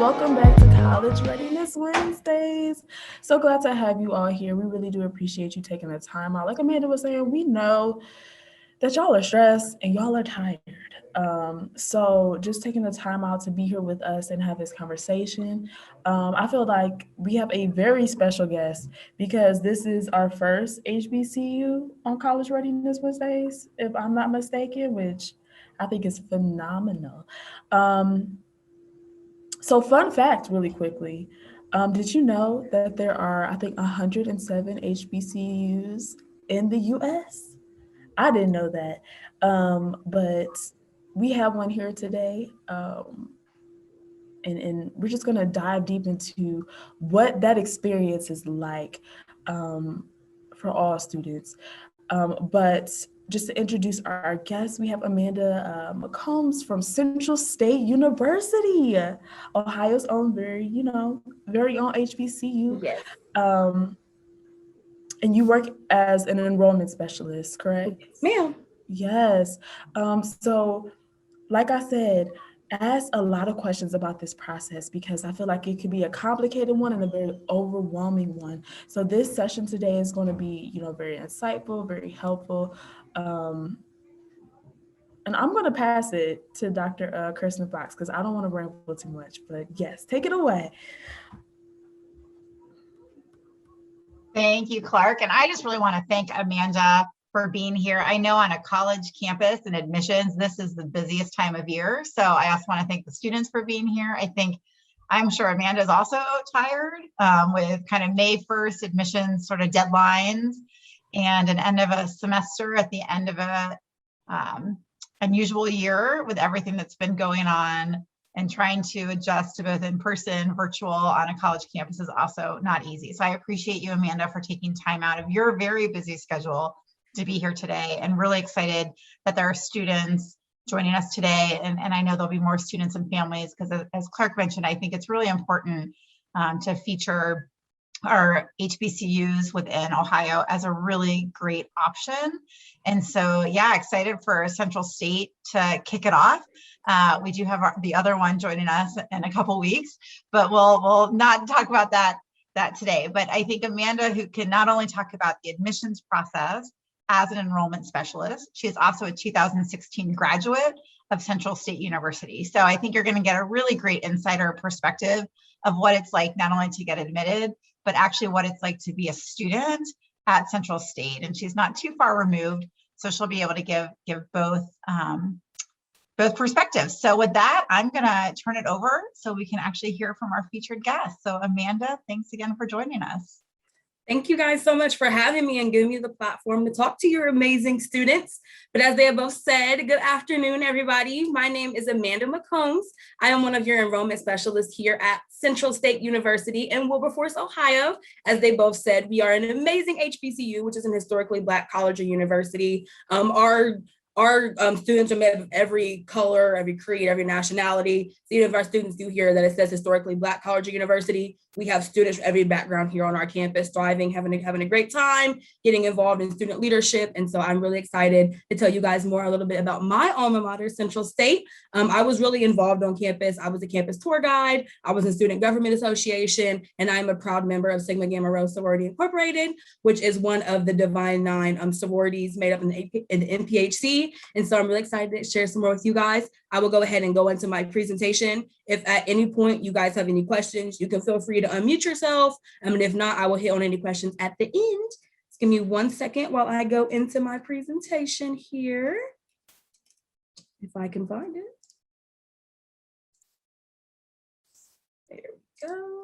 welcome back to College Readiness Wednesdays. So glad to have you all here. We really do appreciate you taking the time out. Like Amanda was saying, we know that y'all are stressed and y'all are tired. So just taking the time out to be here with us and have this conversation. I feel like we have a very special guest because this is our first HBCU on College Readiness Wednesdays, if I'm not mistaken, which I think is phenomenal. Um, so fun fact really quickly, did you know that there are, I think, 107 HBCUs in the US? I didn't know that. But we have one here today. And we're just going to dive deep into what that experience is like for all students. But just to introduce our guests, we have Amanda McCombs from Central State University, Ohio's own very own HBCU. Yes. And you work as an enrollment specialist, correct? Yes, ma'am. Yes. So, like I said, ask a lot of questions about this process because I feel like it could be a complicated one and a very overwhelming one. So this session today is going to be, very insightful, very helpful. And I'm going to pass it to Dr. Kirsten Fox because I don't want to ramble too much. But yes, take it away. Thank you, Clark. And I just really want to thank Amanda for being here. I know on a college campus and admissions, this is the busiest time of year. So I also want to thank the students for being here. I'm sure Amanda is also tired with kind of May 1st admissions sort of deadlines and an end of a semester at the end of a unusual year with everything that's been going on, and trying to adjust to both in-person, virtual on a college campus is also not easy. So I appreciate you, Amanda, for taking time out of your very busy schedule to be here today, and really excited that there are students joining us today. And I know there'll be more students and families because, as Clark mentioned, I think it's really important to feature our HBCUs within Ohio as a really great option. And so, yeah, excited for Central State to kick it off. We do have the other one joining us in a couple weeks, but we'll not talk about that today. But I think Amanda, who can not only talk about the admissions process as an enrollment specialist, she is also a 2016 graduate of Central State University. So I think you're going to get a really great insider perspective of what it's like not only to get admitted, but actually what it's like to be a student at Central State. And she's not too far removed, so she'll be able to give both perspectives. So with that, I'm going to turn it over so we can actually hear from our featured guest. So Amanda, thanks again for joining us. Thank you guys so much for having me and giving me the platform to talk to your amazing students. But as they have both said, good afternoon, everybody. My name is Amanda McCombs. I am one of your enrollment specialists here at Central State University in Wilberforce, Ohio. As they both said, we are an amazing HBCU, which is an historically Black college or university. Our students are made of every color, every creed, every nationality. So even if our students do hear that it says historically Black college or university, we have students from every background here on our campus, thriving, having a great time, getting involved in student leadership. And so I'm really excited to tell you guys more a little bit about my alma mater, Central State. I was really involved on campus. I was a campus tour guide. I was in Student Government Association, and I'm a proud member of Sigma Gamma Rho Sorority Incorporated, which is one of the Divine Nine sororities made up in the NPHC. And so I'm really excited to share some more with you guys. I will go ahead and go into my presentation. If at any point you guys have any questions, you can feel free to unmute yourself. And if not, I will hit on any questions at the end. Just give me 1 second while I go into my presentation here, if I can find it. There we go.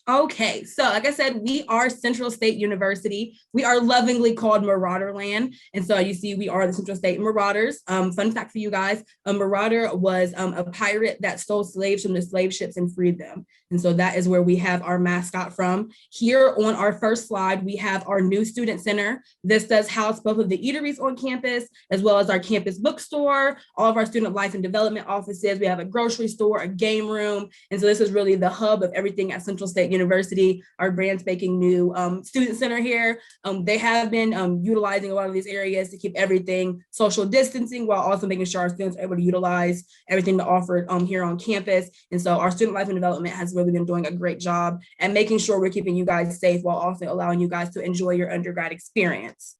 Okay, so like I said, we are Central State University. We are lovingly called Marauderland. And so you see, we are the Central State Marauders. Fun fact for you guys, a marauder was a pirate that stole slaves from the slave ships and freed them. And so that is where we have our mascot from. Here on our first slide, we have our new student center. This does house both of the eateries on campus, as well as our campus bookstore, all of our student life and development offices. We have a grocery store, a game room. And so this is really the hub of everything at Central State University, our brand spanking new student center here. They have been utilizing a lot of these areas to keep everything social distancing while also making sure our students are able to utilize everything to offer here on campus. And so our student life and development has really been doing a great job at making sure we're keeping you guys safe while also allowing you guys to enjoy your undergrad experience.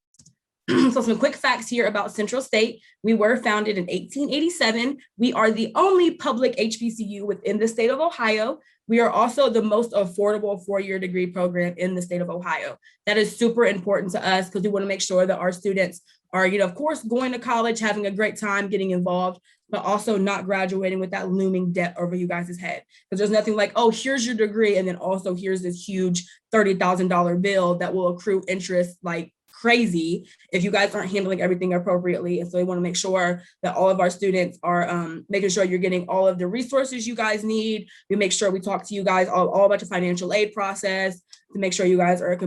So some quick facts here about Central State. We were founded in 1887. We are the only public HBCU within the state of Ohio. We are also the most affordable four-year degree program in the state of Ohio. That is super important to us because we want to make sure that our students are, of course, going to college, having a great time, getting involved, but also not graduating with that looming debt over you guys' head. Because there's nothing like, oh, here's your degree, and then also here's this huge $30,000 bill that will accrue interest like crazy if you guys aren't handling everything appropriately. And so we want to make sure that all of our students are making sure you're getting all of the resources you guys need. We make sure we talk to you guys all about the financial aid process to make sure you guys are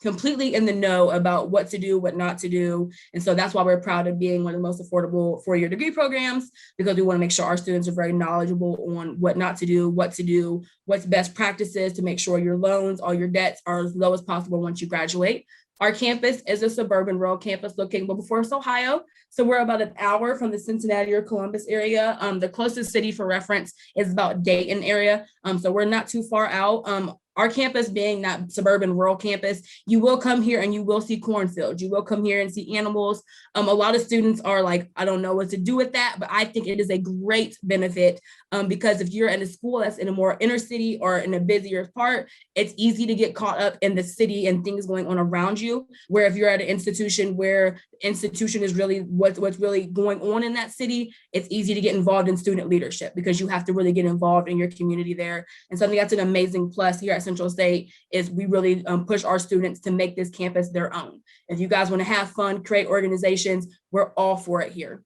completely in the know about what to do, what not to do. And so that's why we're proud of being one of the most affordable four-year degree programs, because we want to make sure our students are very knowledgeable on what not to do, what's best practices to make sure your loans, all your debts are as low as possible once you graduate. Our campus is a suburban rural campus located in Wilberforce, Ohio. So we're about an hour from the Cincinnati or Columbus area. The closest city for reference is about Dayton area. So we're not too far out. Our campus being that suburban rural campus, you will come here and you will see cornfields. You will come here and see animals. A lot of students are like, I don't know what to do with that, but I think it is a great benefit because if you're in a school that's in a more inner city or in a busier part, it's easy to get caught up in the city and things going on around you. Where if you're at an institution where the institution is really what's really going on in that city, it's easy to get involved in student leadership because you have to really get involved in your community there. And something that's an amazing plus here at Central State is we really push our students to make this campus their own. If you guys want to have fun, create organizations, we're all for it here.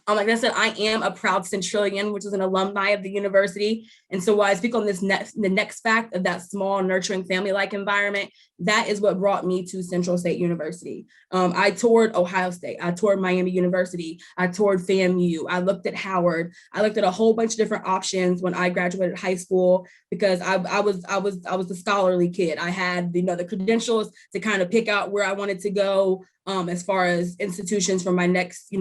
Like I said, I am a proud Centrillian, which is an alumni of the university. And so while I speak on the next fact of that small, nurturing, family-like environment, that is what brought me to Central State University. I toured Ohio State. I toured Miami University. I toured FAMU. I looked at Howard. I looked at a whole bunch of different options when I graduated high school because I was the scholarly kid. I had the credentials to kind of pick out where I wanted to go. As far as institutions for my next,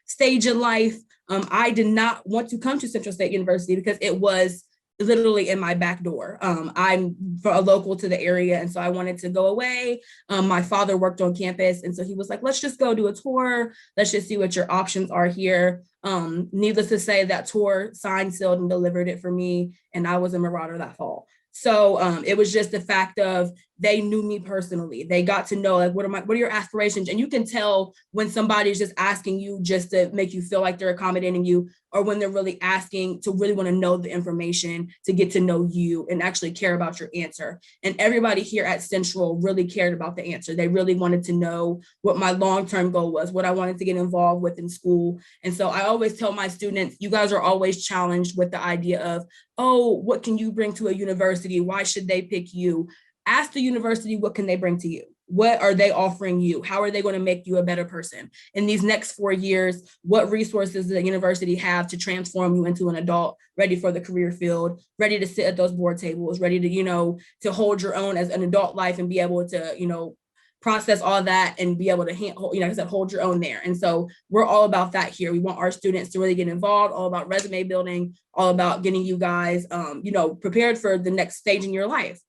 stage in life. I did not want to come to Central State University because it was literally in my back door. I'm a local to the area, and so I wanted to go away. My father worked on campus, and so he was like, let's just go do a tour. Let's just see what your options are here. Needless to say, that tour signed, sealed, and delivered it for me, and I was a Marauder that fall. So it was just the fact of they knew me personally. They got to know like what are your aspirations? And you can tell when somebody's just asking you just to make you feel like they're accommodating you, or when they're really asking to really want to know the information, to get to know you and actually care about your answer. And everybody here at Central really cared about the answer. They really wanted to know what my long-term goal was, what I wanted to get involved with in school. And so I always tell my students, you guys are always challenged with the idea of, oh, what can you bring to a university? Why should they pick you? Ask the university, what can they bring to you? What are they offering you? How are they going to make you a better person? In these next 4 years, what resources does the university have to transform you into an adult ready for the career field, ready to sit at those board tables, ready to, to hold your own as an adult life and be able to, process all of that and be able to, hold your own there. And so we're all about that here. We want our students to really get involved, all about resume building, all about getting you guys, prepared for the next stage in your life.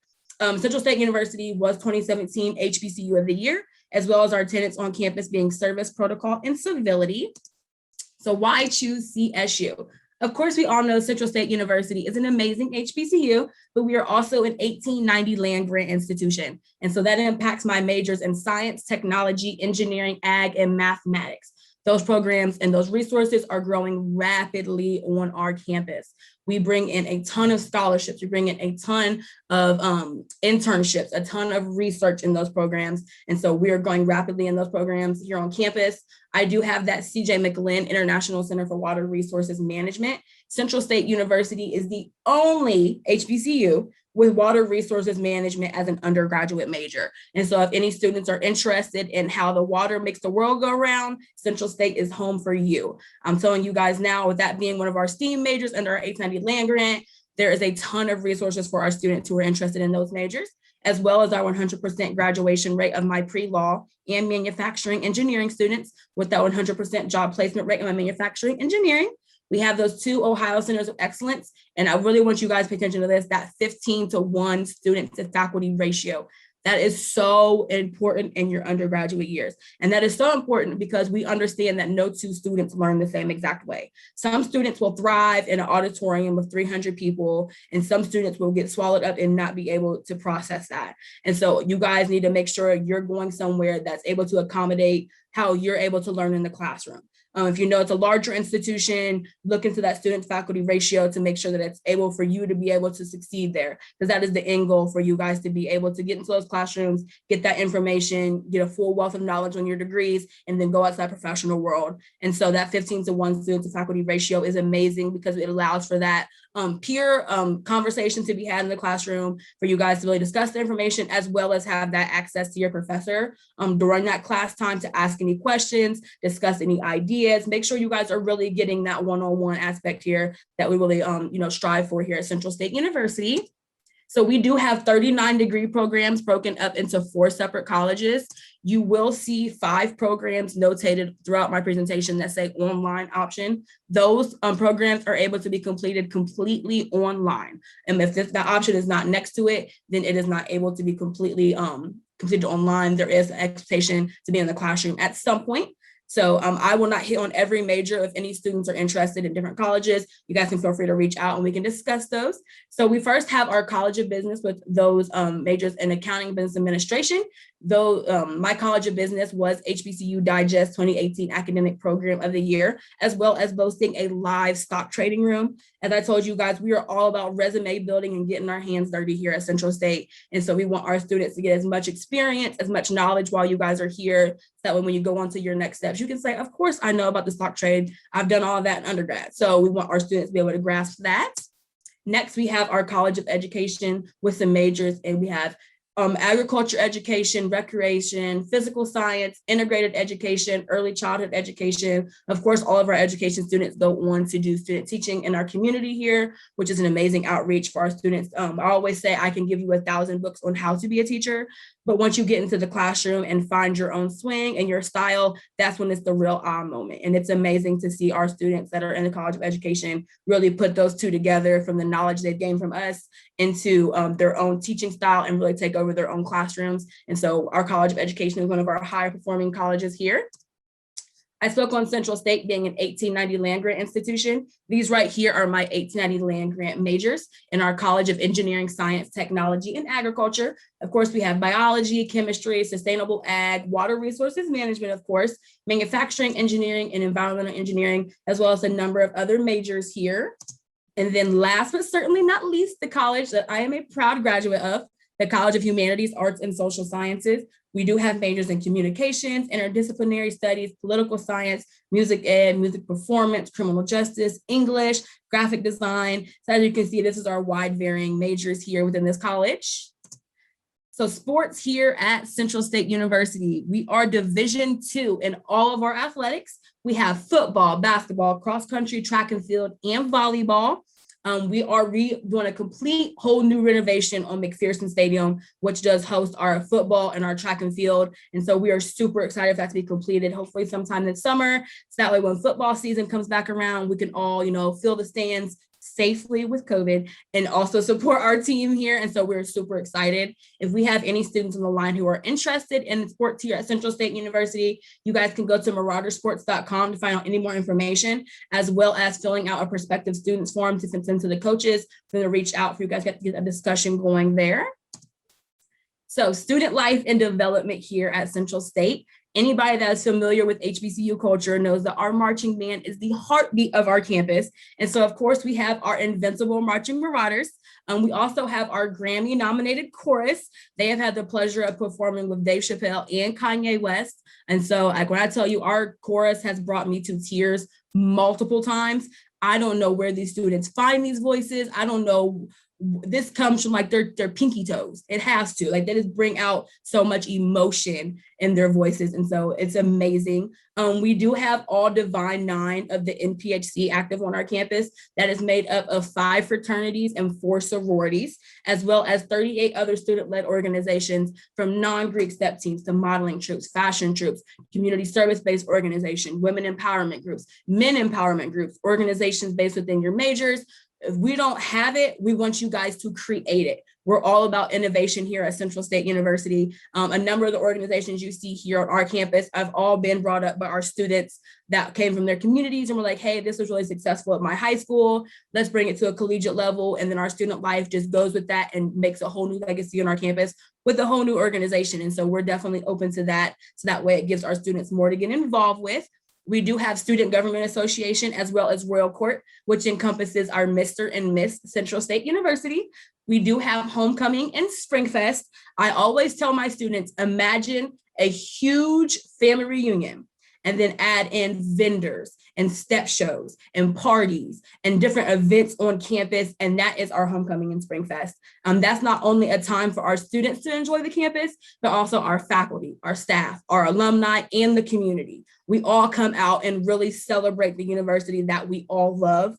Central State University was 2017 HBCU of the year, as well as our tenets on campus being service, protocol, and civility. So why choose CSU? Of course, we all know Central State University is an amazing HBCU, but we are also an 1890 land grant institution. And so that impacts my majors in science, technology, engineering, ag, and mathematics. Those programs and those resources are growing rapidly on our campus. We bring in a ton of scholarships. We bring in a ton of internships, a ton of research in those programs. And so we are growing rapidly in those programs here on campus. I do have that C.J. McLinn International Center for Water Resources Management. Central State University is the only HBCU with water resources management as an undergraduate major. And so if any students are interested in how the water makes the world go round, Central State is home for you. I'm telling you guys now, with that being one of our STEAM majors under our 890 land grant, There is a ton of resources for our students who are interested in those majors, as well as our 100% graduation rate of my pre-law and manufacturing engineering students with that 100% job placement rate in my manufacturing engineering. We have those 2 Ohio Centers of Excellence, and I really want you guys to pay attention to this, that 15-to-1 student to faculty ratio. That is so important in your undergraduate years. And that is so important because we understand that no 2 students learn the same exact way. Some students will thrive in an auditorium of 300 people, and some students will get swallowed up and not be able to process that. And so you guys need to make sure you're going somewhere that's able to accommodate how you're able to learn in the classroom. If you know it's a larger institution, look into that student faculty ratio to make sure that it's able for you to be able to succeed there, because that is the end goal for you guys to be able to get into those classrooms, get that information, get a full wealth of knowledge on your degrees, and then go out to that professional world. And so that 15-to-1 student to faculty ratio is amazing because it allows for that peer conversation to be had in the classroom for you guys to really discuss the information, as well as have that access to your professor during that class time to ask any questions, discuss any ideas. Make sure you guys are really getting that one-on-one aspect here that we really strive for here at Central State University. So we do have 39 degree programs broken up into 4 separate colleges. You will see 5 programs notated throughout my presentation that say online option. Those programs are able to be completed completely online. And if that option is not next to it, then it is not able to be completely completed online. There is an expectation to be in the classroom at some point. So I will not hit on every major. If any students are interested in different colleges, you guys can feel free to reach out and we can discuss those. So we first have our College of Business with those majors in accounting, business administration. Though my College of Business was HBCU Digest 2018 Academic Program of the Year, as well as boasting a live stock trading room. As I told you guys, we are all about resume building and getting our hands dirty here at Central State. And so we want our students to get as much experience, as much knowledge while you guys are here. So that way when you go on to your next steps, you can say, of course, I know about the stock trade. I've done all of that in undergrad. So we want our students to be able to grasp that. Next, we have our College of Education with some majors, and we have agriculture education, recreation, physical science, integrated education, early childhood education. Of course, all of our education students go on to do student teaching in our community here, which is an amazing outreach for our students. I always say I can give you 1,000 books on how to be a teacher, but once you get into the classroom and find your own swing and your style, that's when it's the real moment. And it's amazing to see our students that are in the College of Education really put those two together, from the knowledge they've gained from us into their own teaching style, and really take over their own classrooms. And so our College of Education is one of our higher performing colleges here. I spoke on Central State being an 1890 land grant institution. These right here are my 1890 land grant majors in our College of Engineering, Science, Technology, and Agriculture. Of course, we have biology, chemistry, sustainable ag, water resources management, of course, manufacturing, engineering, and environmental engineering, as well as a number of other majors here. And then last but certainly not least, the college that I am a proud graduate of, the College of Humanities, Arts, and Social Sciences. We do have majors in communications, interdisciplinary studies, political science, music ed, music performance, criminal justice, English, graphic design. So as you can see, this is our wide varying majors here within this college. So sports here at Central State University, we are Division II in all of our athletics. We have football, basketball, cross country, track and field, and volleyball. We are doing a complete whole new renovation on McPherson Stadium, which does host our football and our track and field. And so we are super excited for that to be completed, hopefully sometime this summer. So that way when football season comes back around, we can all, fill the stands safely with COVID and also support our team here. And so we're super excited. If we have any students on the line who are interested in sports here at Central State University, you guys can go to maraudersports.com to find out any more information, as well as filling out a prospective students form to send to the coaches for them to reach out for you guys to get a discussion going there. So student life and development here at Central State. Anybody that is familiar with HBCU culture knows that our marching band is the heartbeat of our campus. And so, of course, we have our Invincible Marching Marauders. We also have our Grammy-nominated chorus. They have had the pleasure of performing with Dave Chappelle and Kanye West. And so, when I tell you our chorus has brought me to tears multiple times, I don't know where these students find these voices. I don't know this comes from like their pinky toes. It has to, like, they just bring out so much emotion in their voices. And so it's amazing. We do have all Divine 9 of the NPHC active on our campus. That is made up of 5 fraternities and 4 sororities, as well as 38 other student-led organizations, from non-Greek step teams to modeling troops, fashion troops, community service-based organization, women empowerment groups, men empowerment groups, organizations based within your majors. If we don't have it, we want you guys to create it. We're all about innovation here at Central State University. A number of the organizations you see here on our campus have all been brought up by our students that came from their communities and were like, hey, this was really successful at my high school. Let's bring it to a collegiate level. And then our student life just goes with that and makes a whole new legacy on our campus with a whole new organization. And so we're definitely open to that. So that way it gives our students more to get involved with. We do have Student Government Association as well as Royal Court, which encompasses our Mr. and Miss Central State University. We do have Homecoming and Springfest. I always tell my students, imagine a huge family reunion and then add in vendors and step shows and parties and different events on campus. And that is our Homecoming and Springfest. That's not only a time for our students to enjoy the campus, but also our faculty, our staff, our alumni, and the community. We all come out and really celebrate the university that we all love.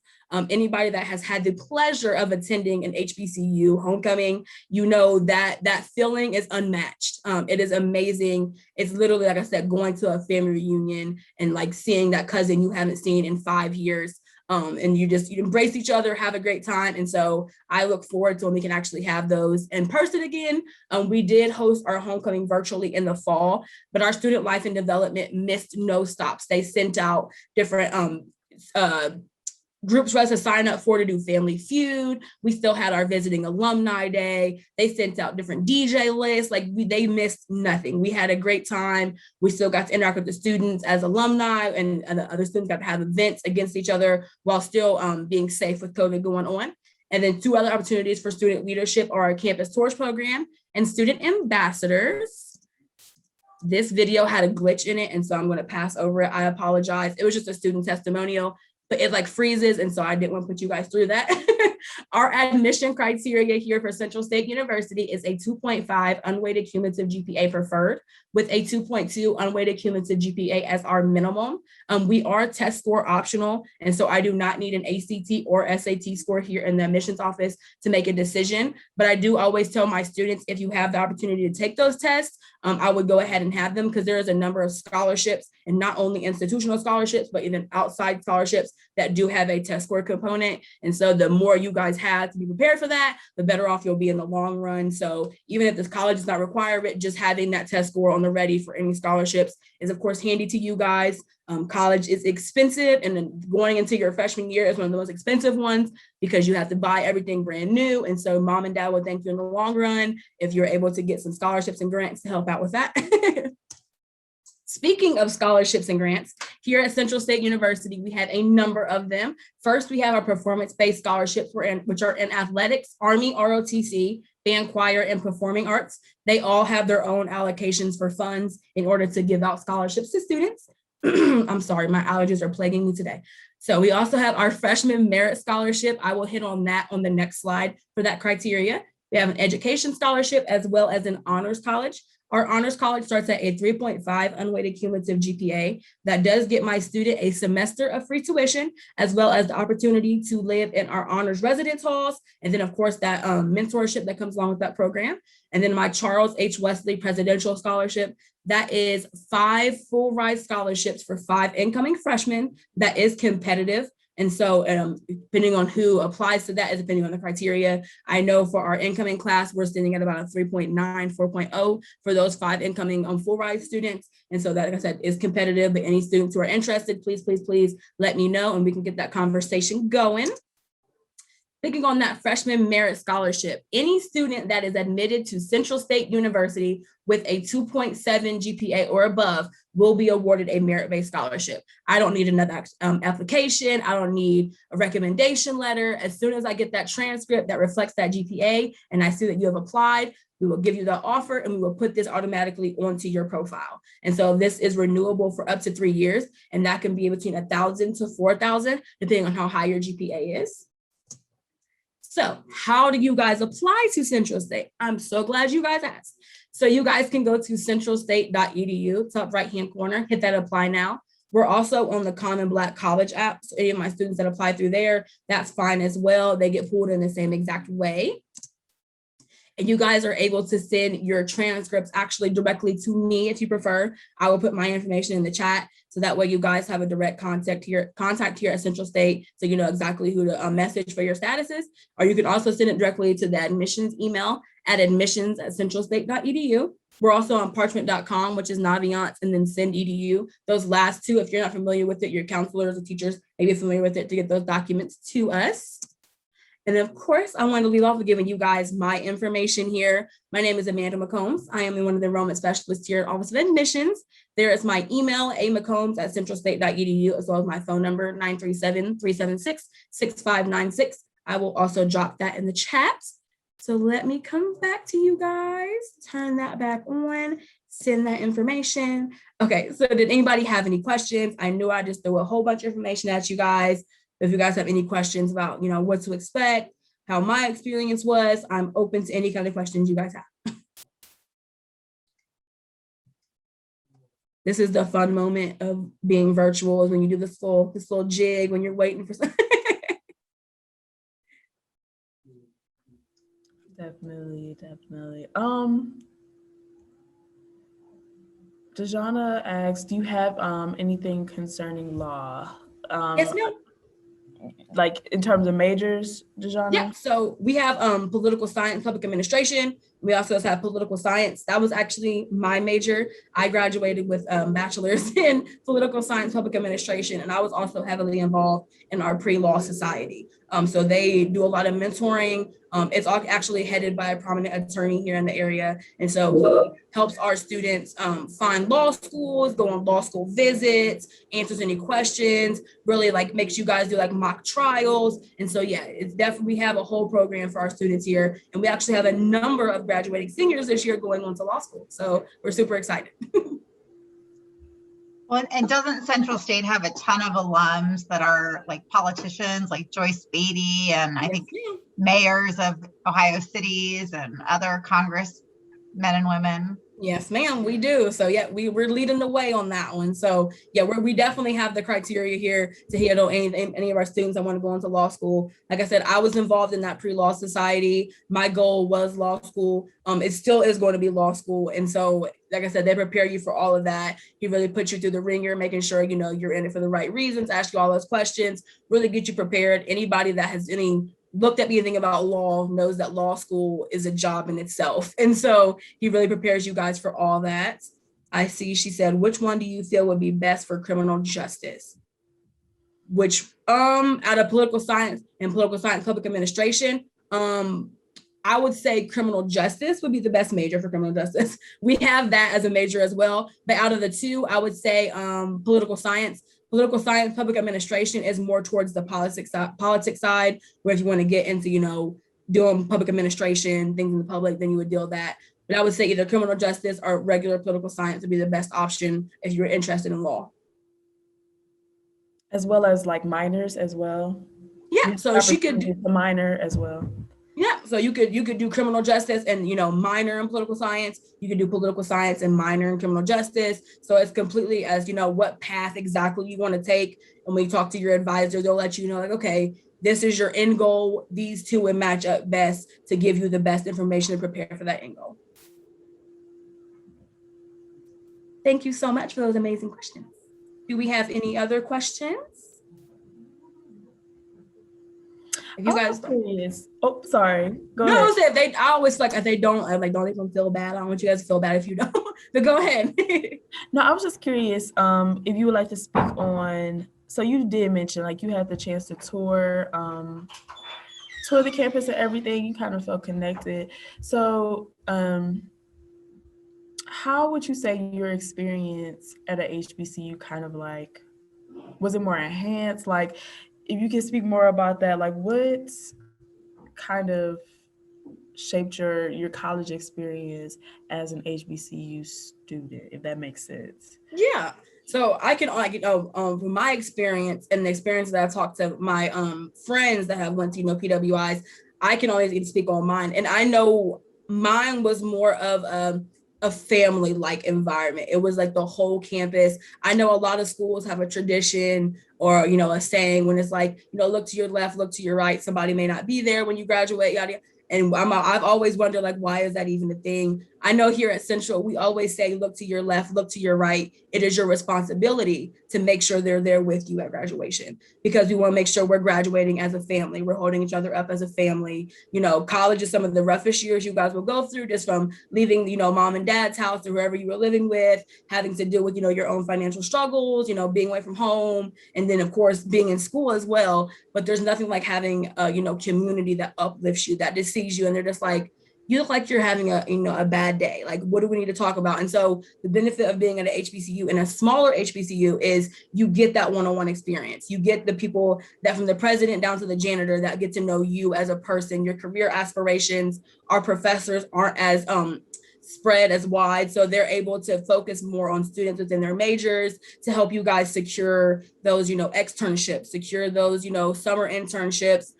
Anybody that has had the pleasure of attending an HBCU homecoming, you know that that feeling is unmatched. It is amazing. It's literally, like I said, going to a family reunion and like seeing that cousin you haven't seen in 5 years. And you embrace each other, have a great time. And so I look forward to when we can actually have those in person again. We did host our homecoming virtually in the fall, but our student life and development missed no stops. They sent out different groups for us to sign up for to do Family Feud. We still had our visiting alumni day. They sent out different DJ lists. Like they missed nothing. We had a great time. We still got to interact with the students as alumni, and the other students got to have events against each other while still being safe with COVID going on. And then 2 other opportunities for student leadership are our campus tours program and student ambassadors. This video had a glitch in it, and so I'm going to pass over it. I apologize. It was just a student testimonial, but it like freezes. And so I didn't want to put you guys through that. Our admission criteria here for Central State University is a 2.5 unweighted cumulative GPA preferred, with a 2.2 unweighted cumulative GPA as our minimum. We are test score optional. And so I do not need an ACT or SAT score here in the admissions office to make a decision. But I do always tell my students, if you have the opportunity to take those tests, I would go ahead and have them, because there is a number of scholarships, and not only institutional scholarships, but even outside scholarships that do have a test score component. And so the more you guys have to be prepared for that, the better off you'll be in the long run. So even if this college does not require it, just having that test score on the ready for any scholarships is of course handy to you guys. College is expensive, and then going into your freshman year is one of the most expensive ones, because you have to buy everything brand new. And so mom and dad will thank you in the long run if you're able to get some scholarships and grants to help out with that. Speaking of scholarships and grants, here at Central State University, we have a number of them. First, we have our performance-based scholarships, which are in athletics, Army, ROTC, band, choir, and performing arts. They all have their own allocations for funds in order to give out scholarships to students. I'm sorry, my allergies are plaguing me today. So we also have our freshman merit scholarship. I will hit on that on the next slide for that criteria. We have an education scholarship as well as an honors college. Our honors college starts at a 3.5 unweighted cumulative GPA. That does get my student a semester of free tuition, as well as the opportunity to live in our honors residence halls. And then of course that mentorship that comes along with that program. And then my Charles H. Wesley Presidential Scholarship, that is 5 full ride scholarships for 5 incoming freshmen. That is competitive. And so depending on who applies to that is depending on the criteria. I know for our incoming class, we're standing at about a 3.9, 4.0 for those 5 incoming full ride students. And so that, like I said, is competitive, but any students who are interested, please, please, please let me know and we can get that conversation going. Thinking on that freshman merit scholarship, any student that is admitted to Central State University with a 2.7 GPA or above will be awarded a merit-based scholarship. I don't need another application. I don't need a recommendation letter. As soon as I get that transcript that reflects that GPA and I see that you have applied, we will give you the offer and we will put this automatically onto your profile. And so this is renewable for up to 3 years, and that can be between 1,000 to 4,000, depending on how high your GPA is. So how do you guys apply to Central State? I'm so glad you guys asked. So you guys can go to centralstate.edu, top right-hand corner, hit that apply now. We're also on the Common Black College app. So any of my students that apply through there, that's fine as well. They get pulled in the same exact way. And you guys are able to send your transcripts actually directly to me if you prefer. I will put my information in the chat. So that way you guys have a direct contact here at Central State. So you know exactly who to message for your statuses. Or you can also send it directly to the admissions email at admissions@centralstate.edu. We're also on parchment.com, which is Naviance, and then send.edu. Those last two, if you're not familiar with it, your counselors or teachers may be familiar with it to get those documents to us. And of course, I want to leave off with giving you guys my information here. My name is Amanda McCombs. I am one of the enrollment specialists here at Office of Admissions. There is my email, amccombs@centralstate.edu, as well as my phone number, 937-376-6596. I will also drop that in the chat. So let me come back to you guys, turn that back on, send that information. Okay, so did anybody have any questions? I knew I just threw a whole bunch of information at you guys. If you guys have any questions about, you know, what to expect, how my experience was, I'm open to any kind of questions you guys have. This is the fun moment of being virtual, is when you do this little jig when you're waiting for something. Definitely. Dejana asks, do you have anything concerning law? Yes, ma'am. Like in terms of majors, Dejana? Yeah, so we have political science, public administration. We also have political science. That was actually my major. I graduated with a bachelor's in political science, public administration, and I was also heavily involved in our pre-law society. So they do a lot of mentoring. It's actually headed by a prominent attorney here in the area. And so he helps our students find law schools, go on law school visits, answers any questions, really like makes you guys do like mock trials. And so, yeah, it's definitely, we have a whole program for our students here. And we actually have a number of graduating seniors this year going on to law school. So we're super excited. Well, and doesn't Central State have a ton of alums that are like politicians, like Joyce Beatty, and I think mayors of Ohio cities and other congressmen and women? Yes, ma'am, we do. So yeah, we're leading the way on that one. So yeah, we definitely have the criteria here to handle any of our students that want to go into law school. Like I said, I was involved in that pre-law society. My goal was law school. It still is going to be law school. And so, like I said, they prepare you for all of that. He really puts you through the ringer, making sure, you know, you're in it for the right reasons, ask you all those questions, really get you prepared. Anybody that has looked at anything about law knows that law school is a job in itself. And so he really prepares you guys for all that. I see, she said, which one do you feel would be best for criminal justice? Which, out of political science and public administration, I would say criminal justice would be the best major for criminal justice. We have that as a major as well. But out of the two, I would say political science, public administration is more towards the politics side, where if you want to get into, you know, doing public administration, things in the public, then you would deal with that. But I would say either criminal justice or regular political science would be the best option if you're interested in law. As well as like minors as well. Yeah, so she could do the minor as well. Yeah, so you could do criminal justice and, you know, minor in political science. You could do political science and minor in criminal justice. So it's completely as, you know, what path exactly you want to take. And when you talk to your advisor, they'll let you know, like, okay, this is your end goal. These two would match up best to give you the best information to prepare for that end goal. Thank you so much for those amazing questions. Do we have any other questions? If you guys curious. Oh, sorry. Go ahead. I always like if they don't, I like don't even feel bad. I don't want you guys to feel bad if you don't. But go ahead. No, I was just curious if you would like to speak on. So you did mention like you had the chance to tour the campus and everything. You kind of felt connected. So how would you say your experience at a HBCU kind of like, was it more enhanced? Like, if you can speak more about that, like what kind of shaped your college experience as an HBCU student, if that makes sense? Yeah. So I can, from my experience and the experience that I've talked to my friends that have went to, PWIs, I can always speak on mine. And I know mine was more of a family-like environment. It was like the whole campus. I know a lot of schools have a tradition or, a saying when it's like, look to your left, look to your right. Somebody may not be there when you graduate, yada, yada. And I've always wondered, like, why is that even a thing? I know here at Central, we always say, look to your left, look to your right. It is your responsibility to make sure they're there with you at graduation, because we want to make sure we're graduating as a family. We're holding each other up as a family. College is some of the roughest years you guys will go through, just from leaving, mom and dad's house or whoever you were living with, having to deal with, your own financial struggles, being away from home, and then of course being in school as well. But there's nothing like having a, community that uplifts you, that just sees you and they're just like, you look like you're having a bad day. Like, what do we need to talk about? And so the benefit of being at an HBCU and a smaller HBCU is you get that one-on-one experience. You get the people that, from the president down to the janitor, that get to know you as a person, your career aspirations. Our professors aren't as spread as wide, so they're able to focus more on students within their majors to help you guys secure those externships, secure those summer internships.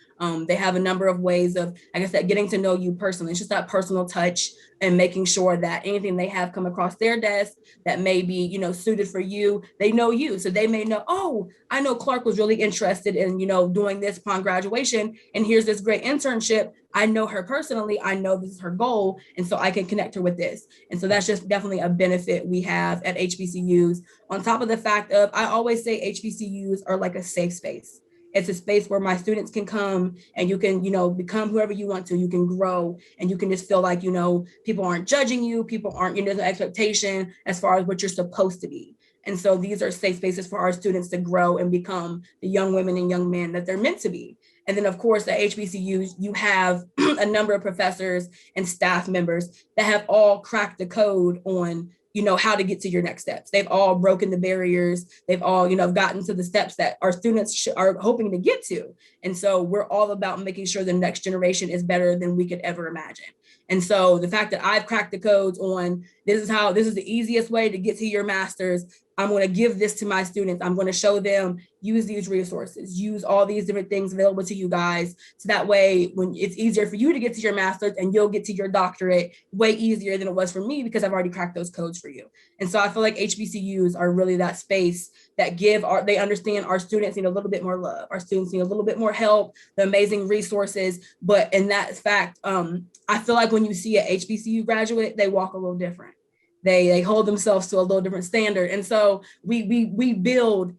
They have a number of ways of, like I said, getting to know you personally. It's just that personal touch and making sure that anything they have come across their desk that may be, suited for you, they know you. So they may know, oh, I know Clark was really interested in, doing this upon graduation. And here's this great internship. I know her personally. I know this is her goal. And so I can connect her with this. And so that's just definitely a benefit we have at HBCUs. On top of the fact of, I always say HBCUs are like a safe space. It's a space where my students can come and you can, become whoever you want to. You can grow and you can just feel like, people aren't judging you. People aren't, there's an expectation as far as what you're supposed to be. And so these are safe spaces for our students to grow and become the young women and young men that they're meant to be. And then, of course, at HBCUs, you have a number of professors and staff members that have all cracked the code on how to get to your next steps. They've all broken the barriers. They've all, gotten to the steps that our students are hoping to get to. And so we're all about making sure the next generation is better than we could ever imagine. And so the fact that I've cracked the codes on this is the easiest way to get to your master's. I'm going to give this to my students. I'm going to show them, use these resources, use all these different things available to you guys. So that way, when it's easier for you to get to your master's and you'll get to your doctorate way easier than it was for me, because I've already cracked those codes for you. And so I feel like HBCUs are really that space that they understand our students need a little bit more love. Our students need a little bit more help, the amazing resources. But in that fact, I feel like when you see an HBCU graduate, they walk a little different. They hold themselves to a little different standard. And so we build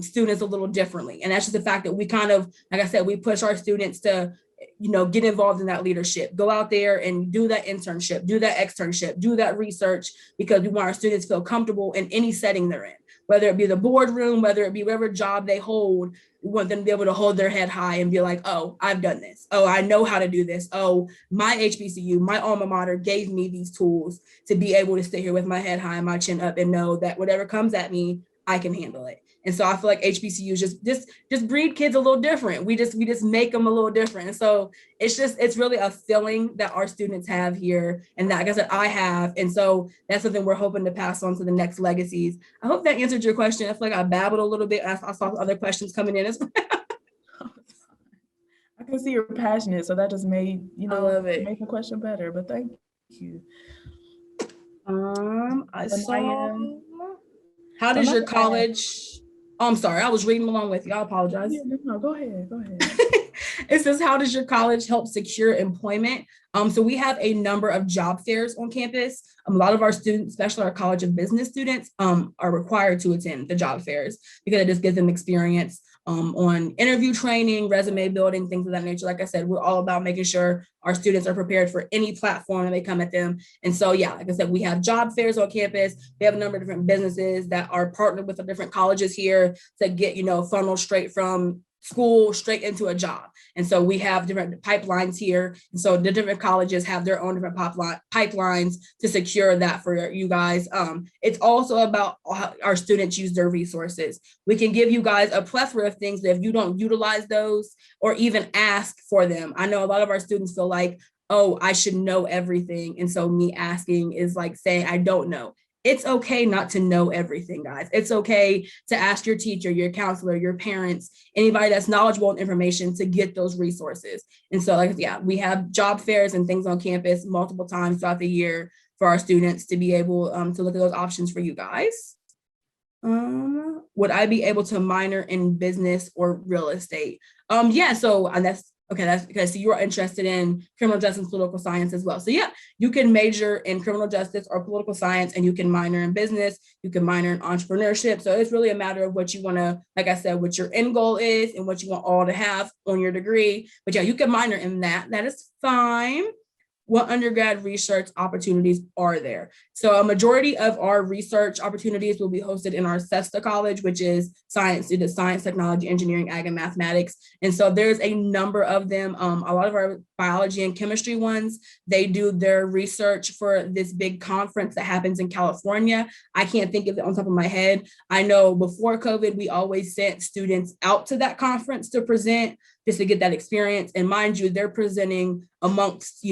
students a little differently. And that's just the fact that we kind of, like I said, we push our students to, get involved in that leadership, go out there and do that internship, do that externship, do that research, because we want our students to feel comfortable in any setting they're in, whether it be the boardroom, whether it be whatever job they hold. We want them to be able to hold their head high and be like, oh, I've done this. Oh, I know how to do this. Oh, my HBCU, my alma mater gave me these tools to be able to sit here with my head high and my chin up and know that whatever comes at me, I can handle it. And so I feel like HBCUs just breed kids a little different. We just make them a little different. And so it's really a feeling that our students have here, and that, like I said, I have. And so that's something we're hoping to pass on to the next legacies. I hope that answered your question. I feel like I babbled a little bit. I saw other questions coming in as well. I can see you're passionate, so that just made I love it. Make the question better. But thank you. I saw. How does your college? Oh, I'm sorry, I was reading along with you. I apologize. Yeah, no, go ahead. It says, how does your college help secure employment? So we have a number of job fairs on campus. A lot of our students, especially our College of Business students, are required to attend the job fairs because it just gives them experience on interview training, resume building, things of that nature. Like I said, we're all about making sure our students are prepared for any platform that may come at them. And so, yeah, like I said, we have job fairs on campus. We have a number of different businesses that are partnered with the different colleges here to get, funneled straight from school straight into a job. And so we have different pipelines here. And so the different colleges have their own different pipelines to secure that for you guys. It's also about how our students use their resources. We can give you guys a plethora of things that if you don't utilize those or even ask for them. I know a lot of our students feel like, oh, I should know everything. And so me asking is like saying, I don't know. it's okay not to know everything, guys. It's okay to ask your teacher, your counselor, your parents, anybody that's knowledgeable in information to get those resources. And so, like, yeah, we have job fairs and things on campus multiple times throughout the year for our students to be able to look at those options for you guys. Would I be able to minor in business or real estate? Yeah, so that's okay, that's because so you're interested in criminal justice and political science as well. So yeah, you can major in criminal justice or political science, and you can minor in business, you can minor in entrepreneurship. So it's really a matter of what you want to, like I said, what your end goal is and what you want all to have on your degree. But yeah, you can minor in that. That is fine. What undergrad research opportunities are there? So a majority of our research opportunities will be hosted in our SESTA college, which is science, it is science, technology, engineering, ag, and mathematics. And so there's a number of them. A lot of our biology and chemistry ones, they do their research for this big conference that happens in California. I can't think of it on top of my head. I know before COVID, we always sent students out to that conference to present, just to get that experience. And mind you, they're presenting amongst,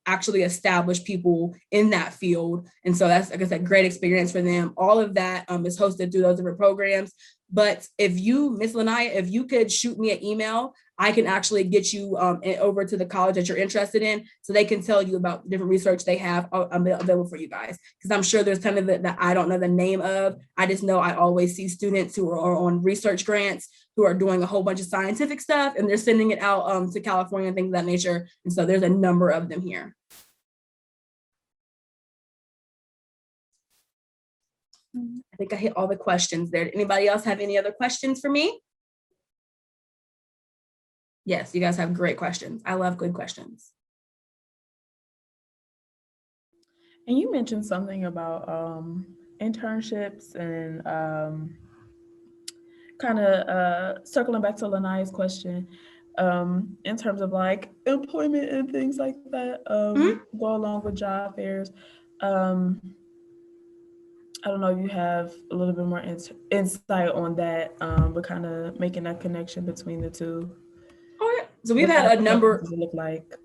actually established people in that field. And so that's, like I said, great experience for them. All of that is hosted through those different programs. But if you, Ms. Lanaya, if you could shoot me an email, I can actually get you over to the college that you're interested in, so they can tell you about different research they have available for you guys. Because I'm sure there's kind of that I don't know the name of. I just know I always see students who are on research grants who are doing a whole bunch of scientific stuff, and they're sending it out to California and things of that nature. And so there's a number of them here. I think I hit all the questions there. Anybody else have any other questions for me? Yes, you guys have great questions. I love good questions. And you mentioned something about internships and kind of circling back to Lanaya's question in terms of like employment and things like that go along with job fairs. I don't know if you have a little bit more insight on that, but kind of making that connection between the two. Oh, yeah. So we've had a number. What does it look like?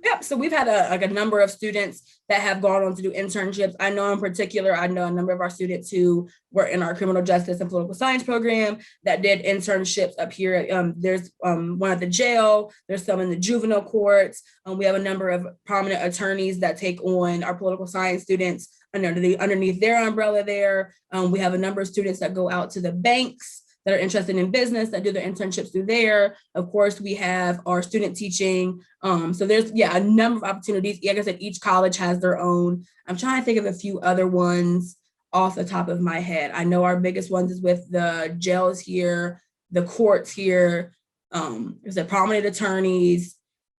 Yep. So we've had a number of students that have gone on to do internships. I know in particular, I know a number of our students who were in our criminal justice and political science program that did internships up here. There's one at the jail. There's some in the juvenile courts. We have a number of prominent attorneys that take on our political science students underneath their umbrella there. We have a number of students that go out to the banks that are interested in business that do their internships through there. Of course, we have our student teaching. So there's, a number of opportunities. Like I said, each college has their own. I'm trying to think of a few other ones off the top of my head. I know our biggest ones is with the jails here, the courts here. There's the prominent attorneys.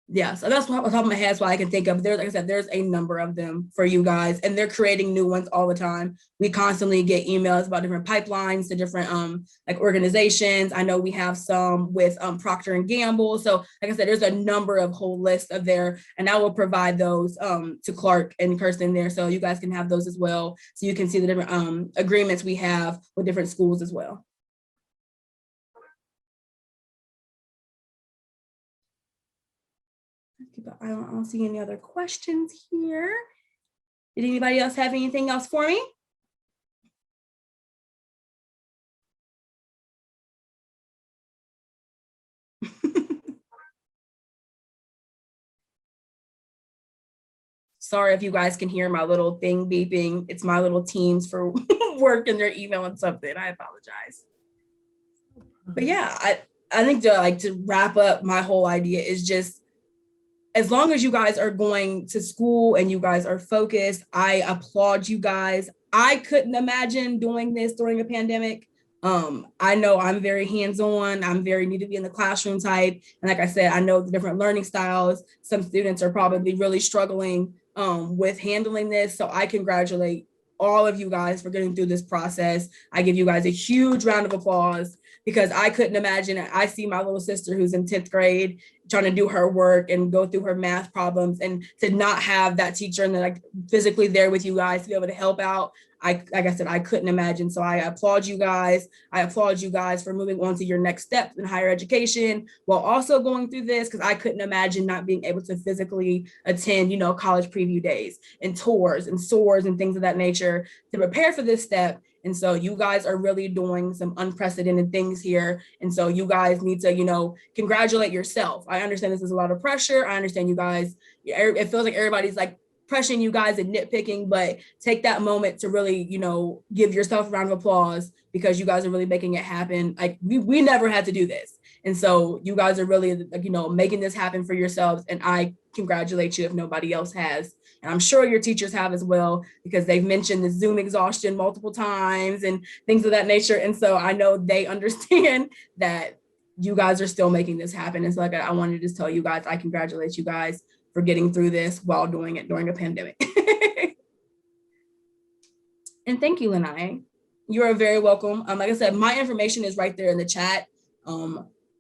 Yeah, so that's off the top of my head, so I can think of. There's, like I said, there's a number of them for you guys, and they're creating new ones all the time. We constantly get emails about different pipelines to different like organizations. I know we have some with Procter and Gamble. So, like I said, there's a number of whole list of there, and I will provide those to Clark and Kirsten there, so you guys can have those as well, so you can see the different agreements we have with different schools as well. I don't see any other questions here. Did anybody else have anything else for me? Sorry if you guys can hear my little thing beeping. It's my little teams for work and they're emailing something. I apologize. But yeah, I think to wrap up, my whole idea is just, as long as you guys are going to school and you guys are focused, I applaud you guys. I couldn't imagine doing this during a pandemic. I know I'm very hands-on. I'm very need to be in the classroom type. And like I said, I know the different learning styles. Some students are probably really struggling with handling this. So I congratulate all of you guys for getting through this process. I give you guys a huge round of applause because I couldn't imagine. I see my little sister who's in 10th grade trying to do her work and go through her math problems, and to not have that teacher and like physically there with you guys to be able to help out. Like I said, I couldn't imagine. So I applaud you guys. I applaud you guys for moving on to your next step in higher education while also going through this, because I couldn't imagine not being able to physically attend, college preview days and tours and SOARs and things of that nature to prepare for this step. And so you guys are really doing some unprecedented things here. And so you guys need to, congratulate yourself. I understand this is a lot of pressure. I understand you guys, it feels like everybody's like pressuring you guys and nitpicking, but take that moment to really, give yourself a round of applause, because you guys are really making it happen. Like we never had to do this. And so you guys are really, making this happen for yourselves. And I congratulate you if nobody else has. And I'm sure your teachers have as well, because they've mentioned the Zoom exhaustion multiple times and things of that nature. And so I know they understand that you guys are still making this happen. And so like I wanted to just tell you guys, I congratulate you guys for getting through this while doing it during a pandemic. And thank you, Lanai. You are very welcome. Like I said, my information is right there in the chat.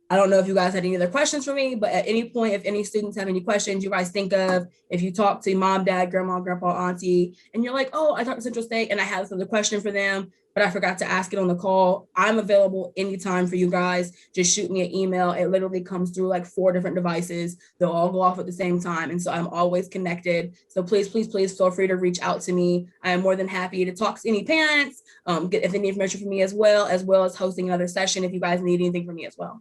I don't know if you guys had any other questions for me, but at any point, if any students have any questions you guys think of, if you talk to mom, dad, grandma, grandpa, auntie, and you're like, oh, I talked to Central State and I have another question for them, but I forgot to ask it on the call, I'm available anytime for you guys. Just shoot me an email. It literally comes through like 4 different devices. They'll all go off at the same time. And so I'm always connected. So please, please, please feel free to reach out to me. I am more than happy to talk to any parents, get if any information from me as well as hosting another session if you guys need anything from me as well.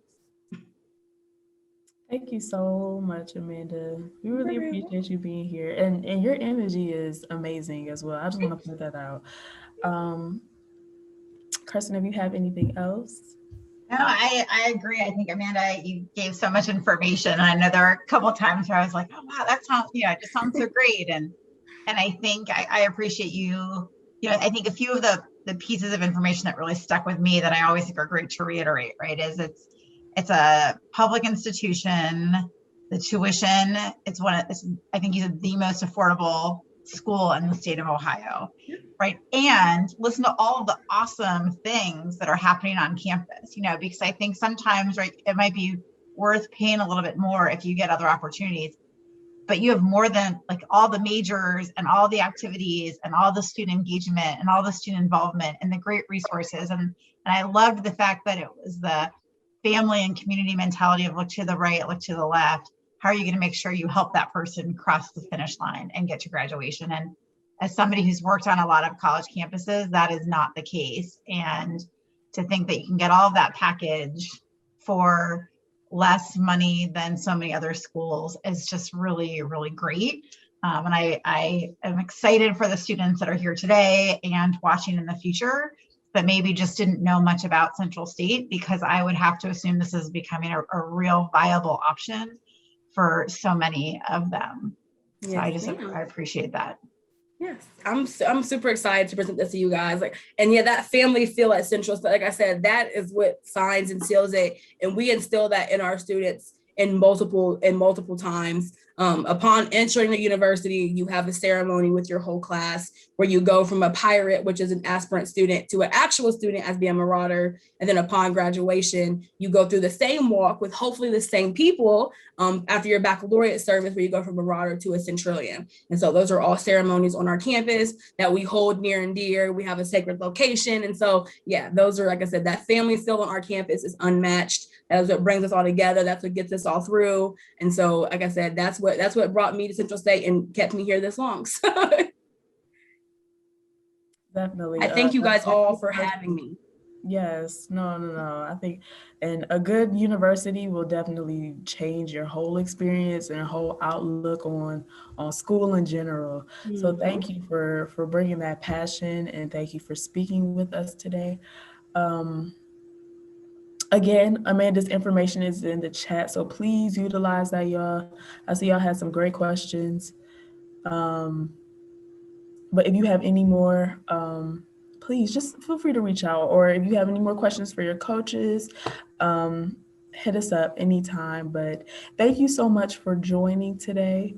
Thank you so much, Amanda. We really appreciate you being here. And your energy is amazing as well. I just want to put that out. Kirsten, if you have anything else? No, I agree. I think, Amanda, you gave so much information. I know there are a couple of times where I was like, oh, wow, that sounds, it just sounds so great. And I think I appreciate you. I think a few of the pieces of information that really stuck with me that I always think are great to reiterate, right, is it's a public institution. The tuition, I think you said the most affordable school in the state of Ohio, right? And listen to all of the awesome things that are happening on campus, because I think sometimes, right, it might be worth paying a little bit more if you get other opportunities, but you have more than like all the majors and all the activities and all the student engagement and all the student involvement and the great resources. And I loved the fact that it was the family and community mentality of look to the right, look to the left. How are you going to make sure you help that person cross the finish line and get to graduation? And as somebody who's worked on a lot of college campuses, that is not the case. And to think that you can get all of that package for less money than so many other schools is just really, really great. And I am excited for the students that are here today and watching in the future, but maybe just didn't know much about Central State, because I would have to assume this is becoming a real viable option for so many of them. Yes, so I appreciate that. Yes, I'm super excited to present this to you guys. And that family feel at Central State, like I said, that is what signs and seals it. And we instill that in our students in multiple times. Upon entering the university, you have a ceremony with your whole class where you go from a pirate, which is an aspirant student, to an actual student as being a marauder. And then upon graduation, you go through the same walk with hopefully the same people after your baccalaureate service, where you go from marauder to a centurion. And so those are all ceremonies on our campus that we hold near and dear. We have a sacred location. And so, those are, like I said, that family feel on our campus is unmatched. That's what brings us all together. That's what gets us all through. And so, like I said, that's what brought me to Central State and kept me here this long. So definitely. I thank you guys all for having me. Yes, no. I think, and a good university will definitely change your whole experience and whole outlook on school in general. Mm-hmm. So thank you for bringing that passion, and thank you for speaking with us today. Again, Amanda's information is in the chat, so please utilize that, y'all. I see y'all had some great questions. But if you have any more, please just feel free to reach out. Or if you have any more questions for your coaches, hit us up anytime. But thank you so much for joining today.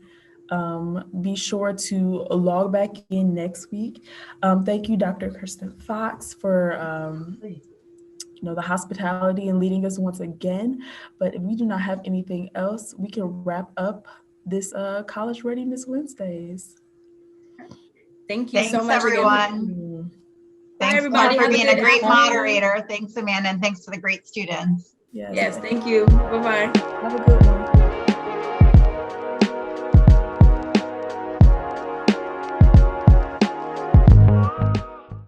Be sure to log back in next week. Thank you, Dr. Kirsten Fox, for the hospitality and leading us once again. But if we do not have anything else, we can wrap up this College Readiness Wednesdays. Thank you so Thanks, much everyone. again. Thanks, Clark, everybody. for Have a being a good great afternoon. moderator. Thanks, Amanda, and thanks to the great students. Yes. Yes, thank you. Bye-bye. Bye-bye.